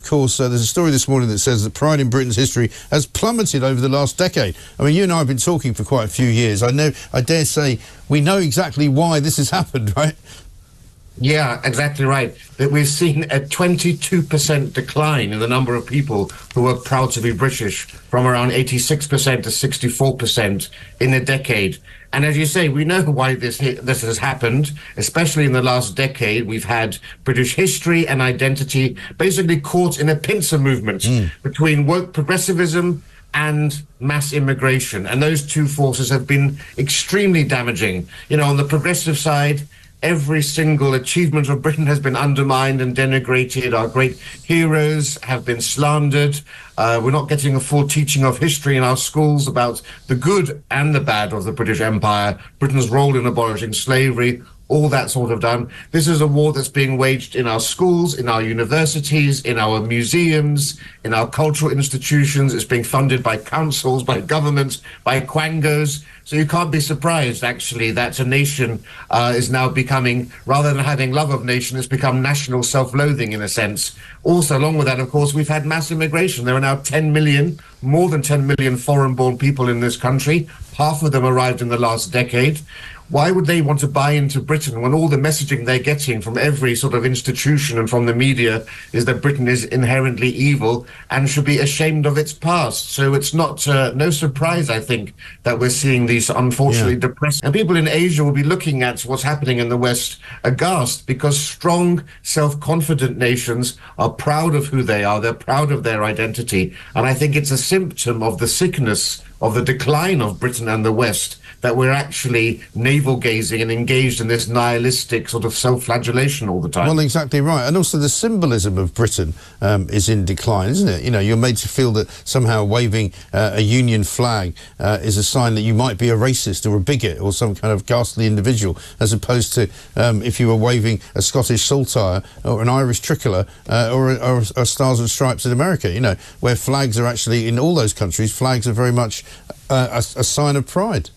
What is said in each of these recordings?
course, there's a story this morning that says that pride in Britain's history has plummeted over the last decade. I mean, you and I have been talking for quite a few years. I dare say we know exactly why this has happened, right? Yeah, exactly right. That we've seen a 22% decline in the number of people who are proud to be British, from around 86% to 64% in a decade. And as you say, we know why this has happened, especially in the last decade. We've had British history and identity basically caught in a pincer movement between woke progressivism and mass immigration. And those two forces have been extremely damaging. You know, on the progressive side, every single achievement of Britain has been undermined and denigrated. Our great heroes have been slandered. We're not getting a full teaching of history in our schools about the good and the bad of the British Empire, Britain's role in abolishing slavery, all that sort of done. This is a war that's being waged in our schools, in our universities, in our museums, in our cultural institutions. It's being funded by councils, by governments, by quangos. So you can't be surprised, actually, that a nation is now becoming, rather than having love of nation, it's become national self-loathing in a sense. Also, along with that, of course, we've had mass immigration. There are now 10 million, more than 10 million foreign-born people in this country. Half of them arrived in the last decade. Why would they want to buy into Britain when all the messaging they're getting from every sort of institution and from the media is that Britain is inherently evil and should be ashamed of its past? So it's not no surprise, I think, that we're seeing these unfortunately depressed. And people in Asia will be looking at what's happening in the West aghast, because strong, self-confident nations are proud of who they are. They're proud of their identity. And I think it's a symptom of the sickness of the decline of Britain and the West that we're actually navel-gazing and engaged in this nihilistic sort of self-flagellation all the time. Well, exactly right. And also the symbolism of Britain is in decline, isn't it? You know, you're made to feel that somehow waving a Union flag is a sign that you might be a racist or a bigot or some kind of ghastly individual, as opposed to if you were waving a Scottish saltire or an Irish tricolour or Stars and Stripes in America, you know, where flags are actually, in all those countries, flags are very much a sign of pride.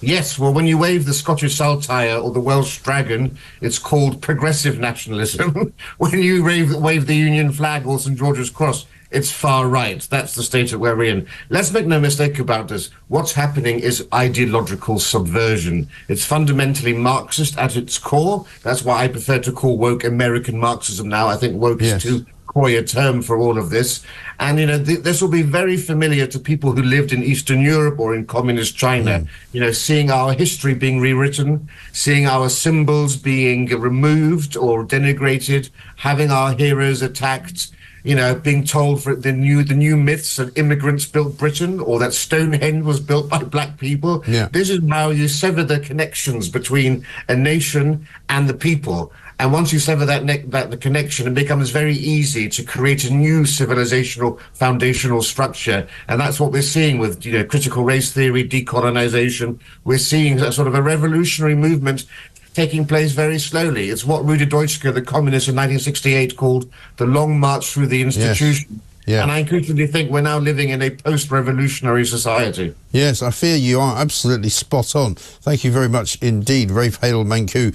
Yes, well, when you wave the Scottish saltire or the Welsh dragon, it's called progressive nationalism. When you wave the Union flag or St George's Cross, it's far right. That's the state that we're in. Let's make no mistake about this. What's happening is ideological subversion. It's fundamentally Marxist at its core. That's why I prefer to call woke American Marxism now. I think woke is too coy a term for all of this. And, you know, this will be very familiar to people who lived in Eastern Europe or in communist China. You know, seeing our history being rewritten, seeing our symbols being removed or denigrated, having our heroes attacked, you know, being told for the new myths that immigrants built Britain or that Stonehenge was built by black people. This is how you sever the connections between a nation and the people. And once you sever that connection, it becomes very easy to create a new civilizational foundational structure. And that's what we're seeing with, you know, critical race theory, decolonization. We're seeing a sort of a revolutionary movement taking place very slowly. It's what Rudi Dutschke, the communist in 1968, called the long march through the institution. And I increasingly think we're now living in a post-revolutionary society. Yes, I fear you are absolutely spot on. Thank you very much indeed, Rafe Heydel-Mankoo.